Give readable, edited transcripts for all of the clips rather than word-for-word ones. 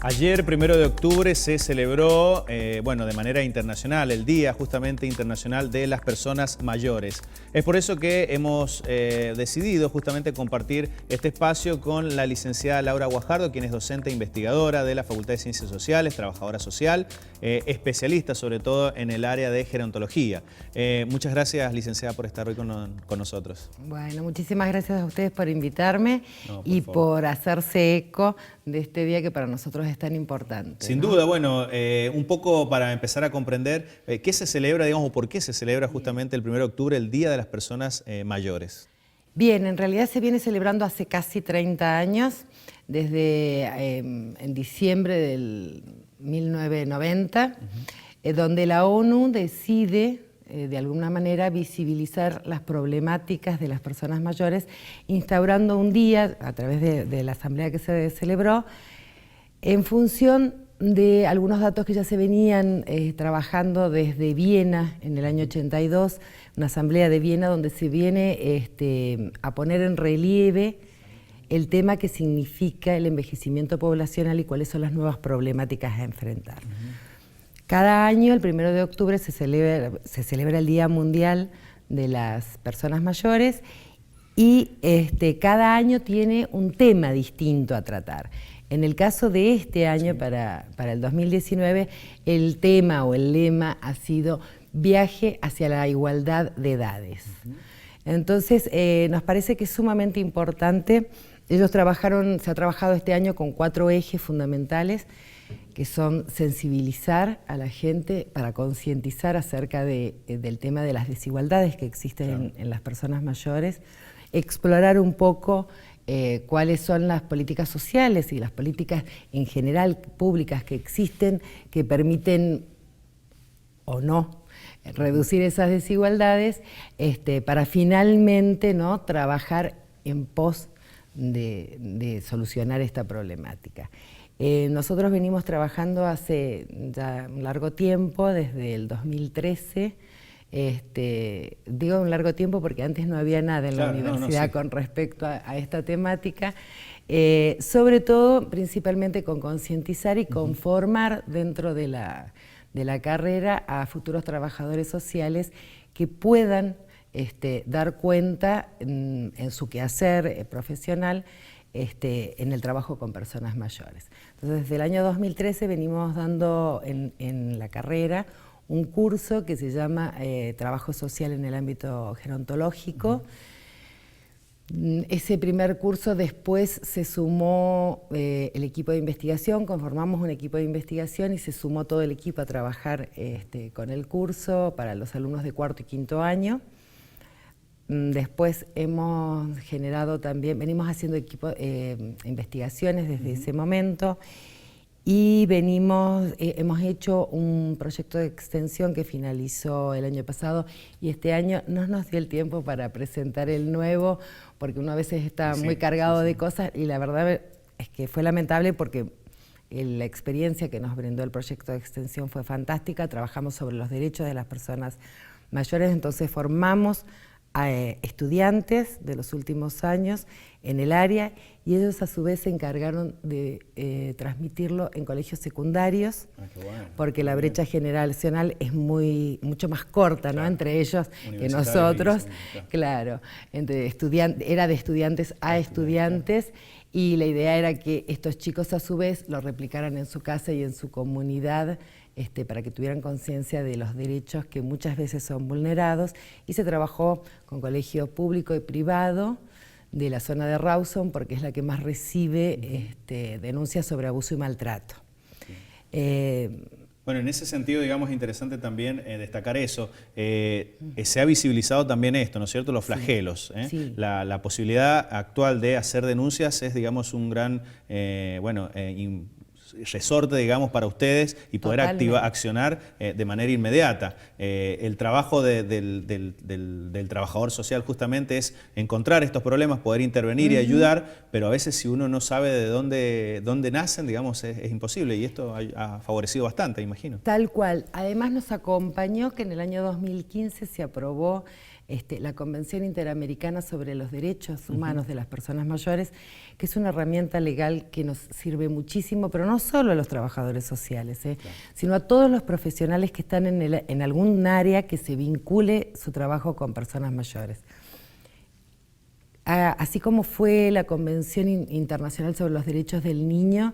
Ayer, 1 de octubre, se celebró, de manera internacional, el Día justamente internacional de las personas mayores. Es por eso que hemos decidido justamente compartir este espacio con la licenciada Laura Guajardo, quien es docente e investigadora de la Facultad de Ciencias Sociales, trabajadora social, especialista sobre todo en el área de gerontología. Muchas gracias, licenciada, por estar hoy con nosotros. Bueno, muchísimas gracias a ustedes por invitarme y por hacerse eco de este día que para nosotros es tan importante. Sin duda, bueno, un poco para empezar a comprender qué se celebra, digamos, o por qué se celebra justamente el 1 de octubre, el Día de las Personas Mayores. Bien, en realidad se viene celebrando hace casi 30 años, desde en diciembre del 1990, donde la ONU decide de alguna manera visibilizar las problemáticas de las personas mayores, instaurando un día a través de la asamblea que se celebró, en función de algunos datos que ya se venían trabajando desde Viena en el año 82, una asamblea de Viena donde se viene a poner en relieve el tema que significa el envejecimiento poblacional y cuáles son las nuevas problemáticas a enfrentar. Cada año, el 1 de octubre, se celebra el Día Mundial de las Personas Mayores y cada año tiene un tema distinto a tratar. En el caso de este año, para el 2019, el tema o el lema ha sido Viaje hacia la igualdad de edades. Entonces, nos parece que es sumamente importante. Se ha trabajado este año con 4 ejes fundamentales, que son sensibilizar a la gente para concientizar acerca del tema de las desigualdades que existen en las personas mayores, explorar un poco cuáles son las políticas sociales y las políticas en general públicas que existen que permiten o no reducir esas desigualdades para finalmente trabajar en pos de solucionar esta problemática. Nosotros venimos trabajando hace ya un largo tiempo, desde el 2013, digo un largo tiempo porque antes no había nada en la universidad con respecto a esta temática, sobre todo, principalmente con concientizar y con formar dentro de la carrera a futuros trabajadores sociales que puedan dar cuenta en su quehacer profesional en el trabajo con personas mayores. Entonces, desde el año 2013 venimos dando en la carrera un curso que se llama Trabajo Social en el ámbito gerontológico. Ese primer curso después se sumó el equipo de investigación, conformamos un equipo de investigación y se sumó todo el equipo a trabajar con el curso para los alumnos de 4º y 5º año. Después hemos generado también, venimos haciendo investigaciones desde ese momento y hemos hecho un proyecto de extensión que finalizó el año pasado y este año no nos dio el tiempo para presentar el nuevo porque uno a veces está muy cargado de cosas y la verdad es que fue lamentable porque la experiencia que nos brindó el proyecto de extensión fue fantástica, trabajamos sobre los derechos de las personas mayores, entonces formamos a estudiantes de los últimos años en el área y ellos a su vez se encargaron de transmitirlo en colegios secundarios porque la brecha generacional es mucho más corta, ¿no? Entre ellos que nosotros, claro, era de estudiantes a estudiantes y la idea era que estos chicos a su vez lo replicaran en su casa y en su comunidad para que tuvieran conciencia de los derechos que muchas veces son vulnerados y se trabajó con colegio público y privado de la zona de Rawson porque es la que más recibe denuncias sobre abuso y maltrato. Bueno, en ese sentido, digamos, es interesante también destacar eso. Se ha visibilizado también esto, ¿no es cierto? Los flagelos. La posibilidad actual de hacer denuncias es, digamos, un gran, resorte, digamos, para ustedes y poder accionar de manera inmediata. El trabajo del trabajador social justamente es encontrar estos problemas, poder intervenir y ayudar, pero a veces si uno no sabe de dónde nacen, digamos, es imposible y esto ha favorecido bastante, imagino. Tal cual. Además nos acompañó que en el año 2015 se aprobó la Convención Interamericana sobre los Derechos Humanos de las Personas Mayores, que es una herramienta legal que nos sirve muchísimo, pero no solo a los trabajadores sociales, claro, sino a todos los profesionales que están en algún área que se vincule su trabajo con personas mayores. Así como fue la Convención Internacional sobre los Derechos del Niño,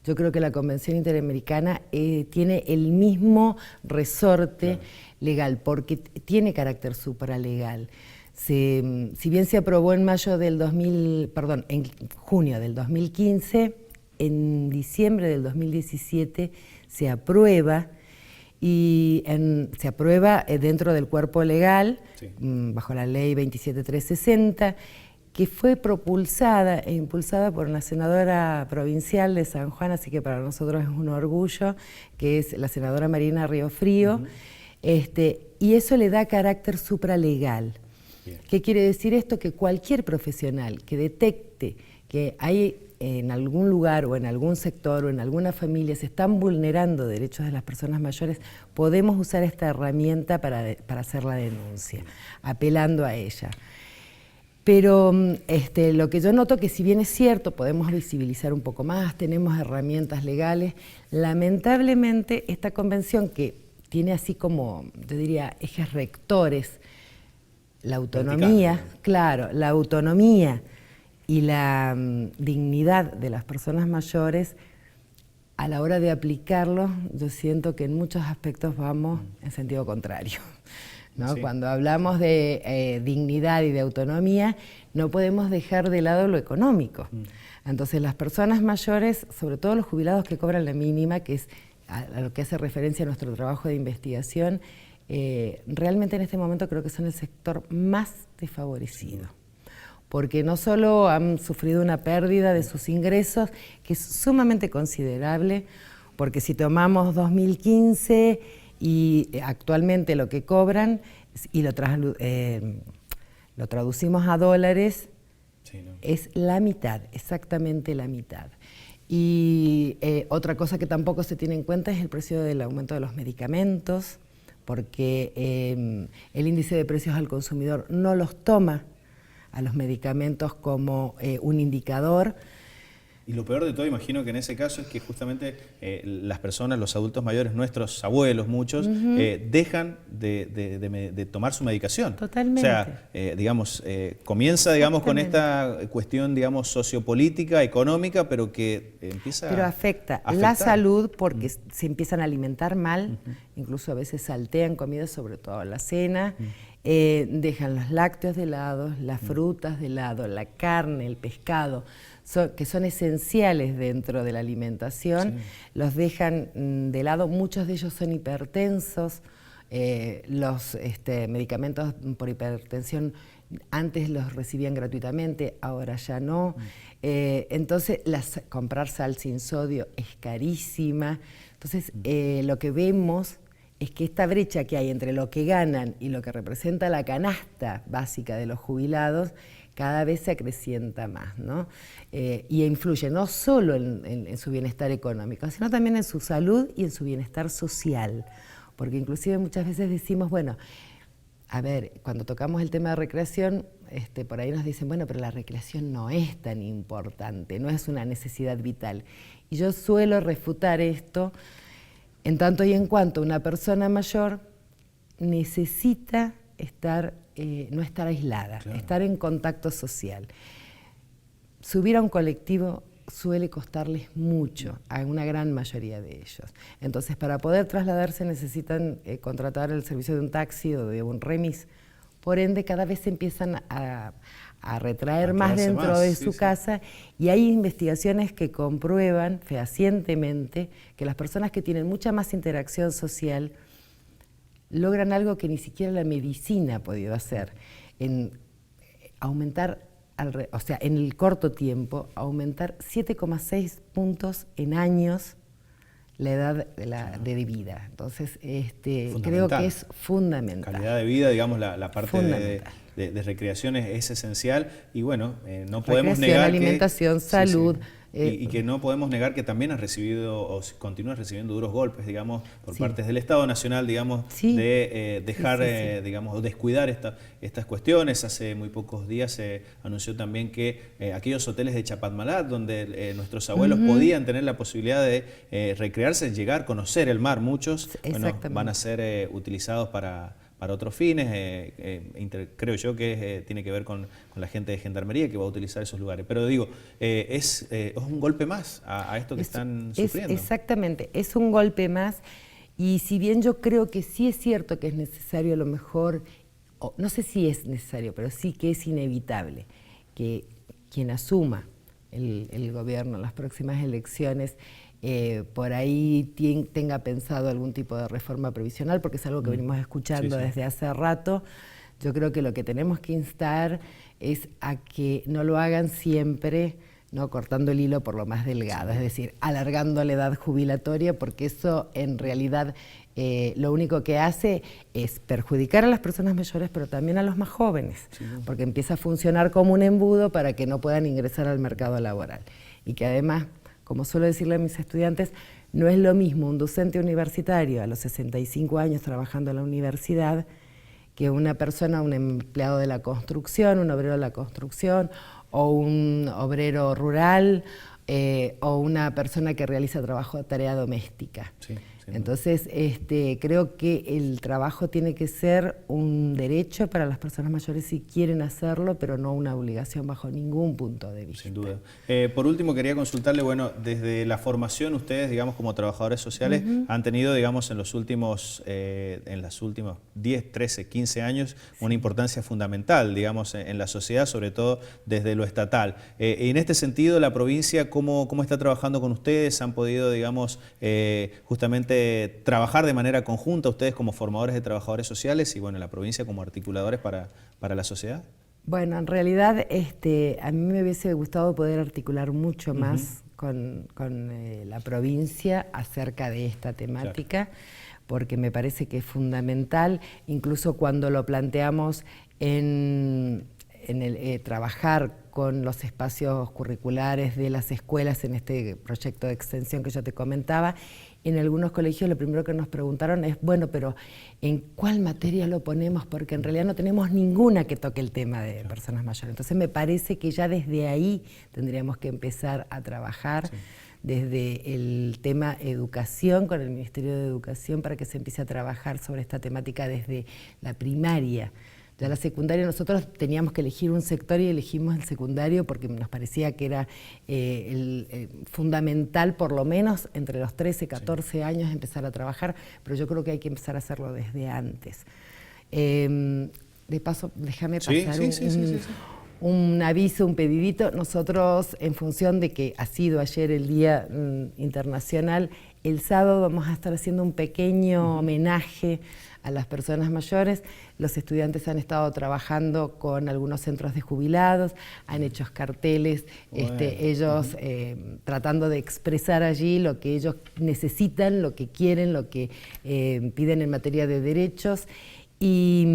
yo creo que la Convención Interamericana tiene el mismo resorte, claro, legal, porque tiene carácter supralegal. Si bien se aprobó en en junio del 2015, en diciembre del 2017 se aprueba dentro del cuerpo legal, sí, bajo la ley 27360, que fue propulsada e impulsada por una senadora provincial de San Juan, así que para nosotros es un orgullo, que es la senadora Marina Riofrío, y eso le da carácter supralegal. Bien. ¿Qué quiere decir esto? Que cualquier profesional que detecte que hay en algún lugar o en algún sector o en alguna familia se están vulnerando derechos de las personas mayores, podemos usar esta herramienta para hacer la denuncia, apelando a ella. Pero lo que yo noto que si bien es cierto, podemos visibilizar un poco más, tenemos herramientas legales, lamentablemente esta convención que tiene así como, yo diría, ejes rectores, la autonomía, vertical, claro, la autonomía y la dignidad de las personas mayores, a la hora de aplicarlo, yo siento que en muchos aspectos vamos en sentido contrario, ¿no? Sí. Cuando hablamos de dignidad y de autonomía, no podemos dejar de lado lo económico. Entonces las personas mayores, sobre todo los jubilados que cobran la mínima, que es a lo que hace referencia a nuestro trabajo de investigación, realmente en este momento creo que son el sector más desfavorecido. Porque no solo han sufrido una pérdida de sus ingresos, que es sumamente considerable, porque si tomamos 2015 y actualmente lo que cobran y lo traducimos a dólares, sí, ¿no? Es la mitad, exactamente la mitad. Y otra cosa que tampoco se tiene en cuenta es el precio del aumento de los medicamentos, porque el índice de precios al consumidor no los toma a los medicamentos como un indicador. Y lo peor de todo, imagino que en ese caso es que justamente las personas, los adultos mayores, nuestros abuelos, muchos, dejan de tomar su medicación. Totalmente. O sea, comienza, con esta cuestión, sociopolítica, económica, pero que empieza Pero afecta la salud porque se empiezan a alimentar mal, incluso a veces saltean comidas, sobre todo a la cena, dejan los lácteos de lado, las frutas de lado, la carne, el pescado, que son esenciales dentro de la alimentación, sí, los dejan de lado. Muchos de ellos son hipertensos, los medicamentos por hipertensión antes los recibían gratuitamente, ahora ya no. Entonces comprar sal sin sodio es carísima. Entonces lo que vemos es que esta brecha que hay entre lo que ganan y lo que representa la canasta básica de los jubilados cada vez se acrecienta más, ¿no? Y influye no solo en su bienestar económico, sino también en su salud y en su bienestar social. Porque inclusive muchas veces decimos, bueno, a ver, cuando tocamos el tema de recreación, por ahí nos dicen, bueno, pero la recreación no es tan importante, no es una necesidad vital. Y yo suelo refutar esto en tanto y en cuanto una persona mayor necesita no estar aislada, claro, estar en contacto social. Subir a un colectivo suele costarles mucho a una gran mayoría de ellos. Entonces, para poder trasladarse necesitan contratar el servicio de un taxi o de un remis. Por ende, cada vez se empiezan a retraer más dentro de su casa, y hay investigaciones que comprueban fehacientemente que las personas que tienen mucha más interacción social logran algo que ni siquiera la medicina ha podido hacer, en aumentar, en el corto tiempo, aumentar 7,6 puntos en años la edad de vida. Entonces, creo que es fundamental. Calidad de vida, la parte de recreación es esencial, y bueno, no podemos negar alimentación, salud, Y que no podemos negar que también has recibido o continúas recibiendo duros golpes, digamos, por partes del Estado Nacional, digamos, de dejar, digamos, o descuidar estas cuestiones. Hace muy pocos días se anunció también que aquellos hoteles de Chapatmalát, donde nuestros abuelos podían tener la posibilidad de recrearse, llegar, conocer el mar, muchos, bueno, van a ser utilizados para otros fines, creo yo que tiene que ver con la gente de Gendarmería que va a utilizar esos lugares. Pero digo, es un golpe más a esto que están sufriendo. Exactamente, es un golpe más, y si bien yo creo que sí es cierto que es necesario a lo mejor, no sé si es necesario, pero sí que es inevitable que quien asuma el gobierno en las próximas elecciones por ahí tenga pensado algún tipo de reforma previsional, porque es algo que venimos escuchando desde hace rato. Yo creo que lo que tenemos que instar es a que no lo hagan siempre, ¿no?, cortando el hilo por lo más delgado, es decir, alargando la edad jubilatoria, porque eso en realidad lo único que hace es perjudicar a las personas mayores, pero también a los más jóvenes, porque empieza a funcionar como un embudo para que no puedan ingresar al mercado laboral. Y que además, como suelo decirle a mis estudiantes, no es lo mismo un docente universitario a los 65 años trabajando en la universidad que una persona, un empleado de la construcción, un obrero de la construcción, o un obrero rural, o una persona que realiza trabajo de tarea doméstica. Entonces, creo que el trabajo tiene que ser un derecho para las personas mayores si quieren hacerlo, pero no una obligación bajo ningún punto de vista. Sin duda. Por último, quería consultarle, bueno, desde la formación, ustedes, digamos, como trabajadores sociales, han tenido, digamos, en los últimos 10, 13, 15 años, una importancia fundamental, digamos, en la sociedad, sobre todo desde lo estatal. En este sentido, la provincia, ¿cómo está trabajando con ustedes? ¿Han podido, digamos, justamente trabajar de manera conjunta ustedes como formadores de trabajadores sociales y bueno, la provincia como articuladores para la sociedad? Bueno, en realidad a mí me hubiese gustado poder articular mucho más con la provincia acerca de esta temática, porque me parece que es fundamental, incluso cuando lo planteamos en trabajar con los espacios curriculares de las escuelas en este proyecto de extensión que yo te comentaba. En algunos colegios lo primero que nos preguntaron es, bueno, pero ¿en cuál materia lo ponemos? Porque en realidad no tenemos ninguna que toque el tema de personas mayores. Entonces me parece que ya desde ahí tendríamos que empezar a trabajar desde el tema educación, con el Ministerio de Educación, para que se empiece a trabajar sobre esta temática desde la primaria. Ya la secundaria nosotros teníamos que elegir un sector y elegimos el secundario porque nos parecía que era fundamental, por lo menos entre los 13, 14 años, empezar a trabajar, pero yo creo que hay que empezar a hacerlo desde antes. De paso, déjame pasar un aviso, un pedidito. Nosotros, en función de que ha sido ayer el Día Internacional, el sábado vamos a estar haciendo un pequeño homenaje a las personas mayores. Los estudiantes han estado trabajando con algunos centros de jubilados, han hecho carteles, ellos tratando de expresar allí lo que ellos necesitan, lo que quieren, lo que piden en materia de derechos. Y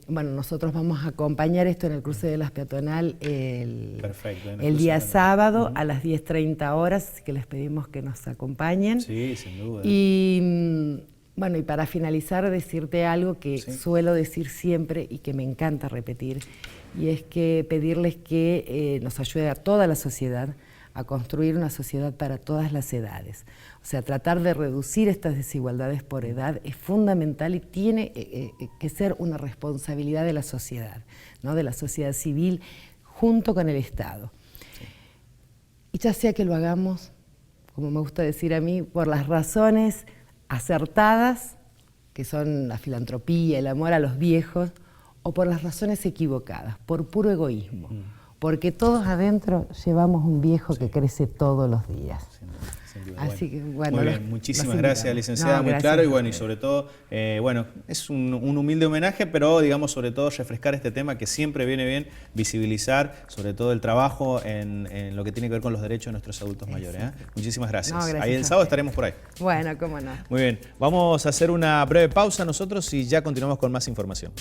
bueno, nosotros vamos a acompañar esto en el cruce de las peatonal el día sábado a las 10:30 horas, así que les pedimos que nos acompañen. Sí, sin duda. Y bueno, y para finalizar, decirte algo que suelo decir siempre y que me encanta repetir, y es que pedirles que nos ayude a toda la sociedad a construir una sociedad para todas las edades. O sea, tratar de reducir estas desigualdades por edad es fundamental y tiene que ser una responsabilidad de la sociedad, ¿no?, de la sociedad civil junto con el Estado. Y ya sea que lo hagamos, como me gusta decir a mí, por las razones acertadas, que son la filantropía, el amor a los viejos, o por las razones equivocadas, por puro egoísmo. Porque todos adentro llevamos un viejo que crece todos los días. Sin duda. Así que, bueno, muy bien, muchísimas gracias, licenciada, muy claro, y bueno, y sobre todo, bueno, es un humilde homenaje, pero digamos, sobre todo, refrescar este tema que siempre viene bien visibilizar, sobre todo el trabajo en lo que tiene que ver con los derechos de nuestros adultos mayores. Muchísimas gracias. Gracias. Ahí el sábado estaremos por ahí. Bueno, cómo no. Muy bien, vamos a hacer una breve pausa nosotros y ya continuamos con más información.